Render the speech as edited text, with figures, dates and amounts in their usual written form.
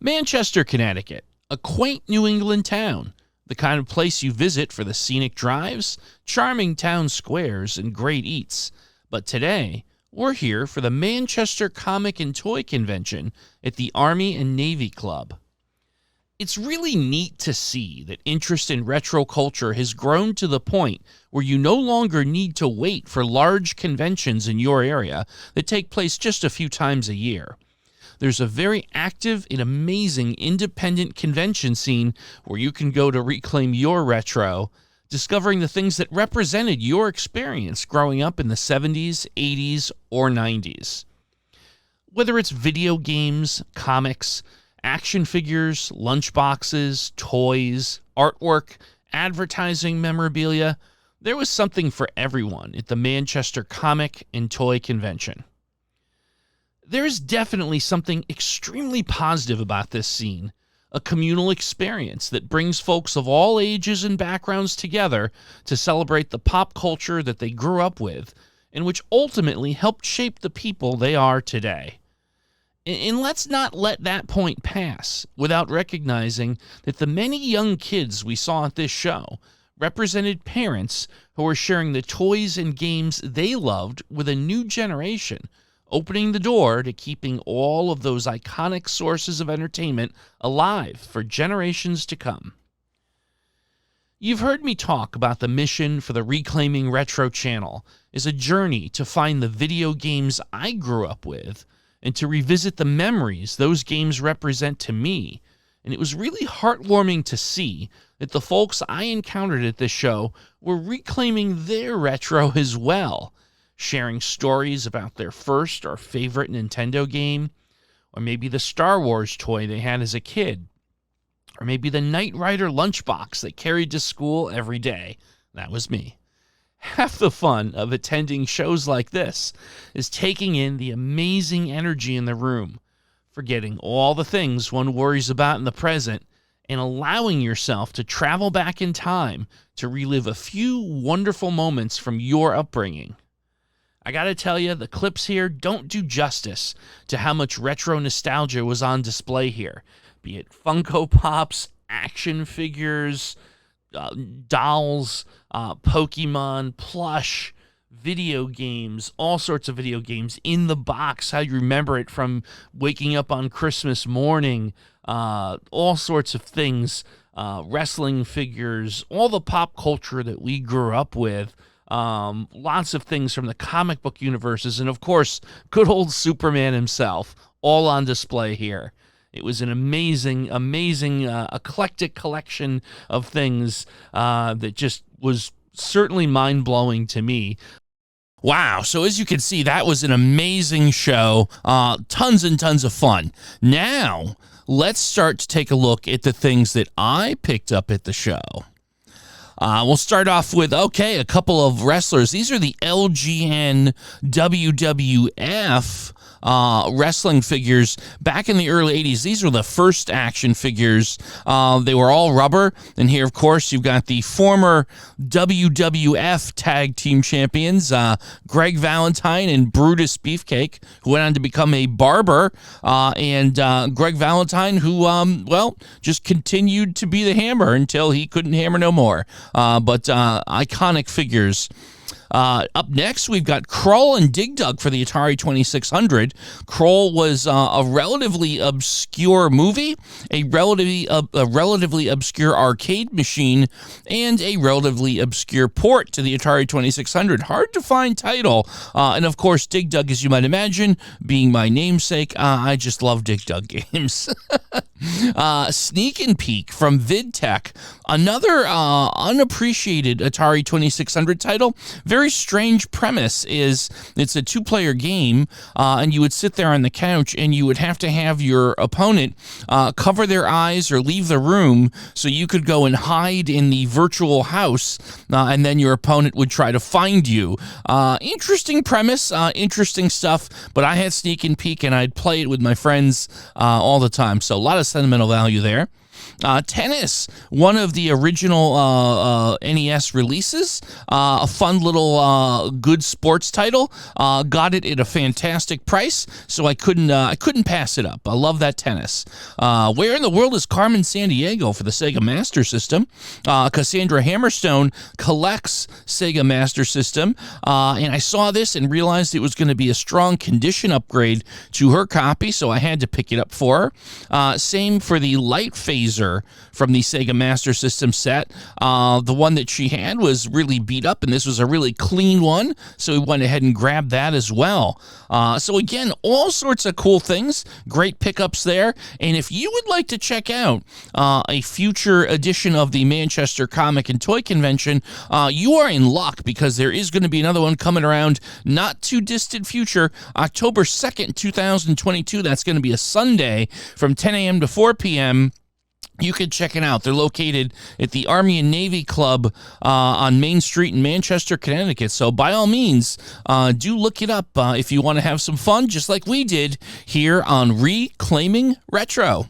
Manchester, Connecticut, a quaint New England town, the kind of place you visit for the scenic drives, charming town squares, and great eats. But today, we're here for the Manchester Comic and Toy Convention at the Army and Navy Club. It's really neat to see that interest in retro culture has grown to the point where you no longer need to wait for large conventions in your area that take place just a few times a year. There's a very active and amazing independent convention scene where you can go to reclaim your retro, discovering the things that represented your experience growing up in the 70s, 80s, or 90s. Whether it's video games, comics, action figures, lunchboxes, toys, artwork, advertising memorabilia, there was something for everyone at the Manchester Comic and Toy Convention. There is definitely something extremely positive about this scene, a communal experience that brings folks of all ages and backgrounds together to celebrate the pop culture that they grew up with and which ultimately helped shape the people they are today. And let's not let that point pass without recognizing that the many young kids we saw at this show represented parents who were sharing the toys and games they loved with a new generation, opening the door to keeping all of those iconic sources of entertainment alive for generations to come. You've heard me talk about the mission for the Reclaiming Retro channel as a journey to find the video games I grew up with and to revisit the memories those games represent to me. And it was really heartwarming to see that the folks I encountered at this show were reclaiming their retro as well, sharing stories about their first or favorite Nintendo game, or maybe the Star Wars toy they had as a kid, or maybe the Knight Rider lunchbox they carried to school every day. That was me. Half the fun of attending shows like this is taking in the amazing energy in the room, forgetting all the things one worries about in the present, and allowing yourself to travel back in time to relive a few wonderful moments from your upbringing. I gotta tell you, the clips here don't do justice to how much retro nostalgia was on display here, be it Funko Pops, action figures, dolls, Pokemon, plush, video games, all sorts of video games in the box, how you remember it from waking up on Christmas morning, all sorts of things, wrestling figures, all the pop culture that we grew up with. Lots of things from the comic book universes, and of course, good old Superman himself, all on display here. It was an amazing, eclectic collection of things that just was certainly mind-blowing to me. Wow, so as you can see, that was an amazing show. Tons and tons of fun. Now, let's start to take a look at the things that I picked up at the show. We'll start off with, a couple of wrestlers. These are the LGN WWF wrestling figures back in the early 80s. These were the first action figures. They were all rubber. And here, of course, you've got the former WWF tag team champions, Greg Valentine and Brutus Beefcake, who went on to become a barber, and Greg Valentine, who, just continued to be the Hammer until he couldn't hammer no more. But iconic figures. Up next, we've got Krull and Dig Dug for the Atari 2600. Krull was a relatively obscure movie, a relatively obscure arcade machine, and a relatively obscure port to the Atari 2600. Hard to find title. And of course, Dig Dug, as you might imagine, being my namesake, I just love Dig Dug games. Sneak and Peek from VidTech, another unappreciated Atari 2600 title. Very strange premise is it's a two-player game, and you would sit there on the couch and you would have to have your opponent cover their eyes or leave the room so you could go and hide in the virtual house, and then your opponent would try to find you. Interesting premise, interesting stuff, but I had Sneak and Peek and I'd play it with my friends all the time, so a lot of sentimental value there. Tennis, one of the original NES releases, a fun little good sports title. Got it at a fantastic price, so I couldn't pass it up. I love that tennis. Where in the world is Carmen Sandiego for the Sega Master System? Cassandra Hammerstone collects Sega Master System, and I saw this and realized it was going to be a strong condition upgrade to her copy, so I had to pick it up for her. Same for the Light Phaser from the Sega Master System set. The one that she had was really beat up, and this was a really clean one, so we went ahead and grabbed that as well. So again, all sorts of cool things, great pickups there, and if you would like to check out a future edition of the Manchester Comic and Toy Convention, you are in luck, because there is going to be another one coming around not too distant future, October 2nd, 2022. That's going to be a Sunday from 10 a.m. to 4 p.m. You can check it out. They're located at the Army and Navy Club on Main Street in Manchester, Connecticut. So by all means, do look it up if you want to have some fun, just like we did here on Reclaiming Retro.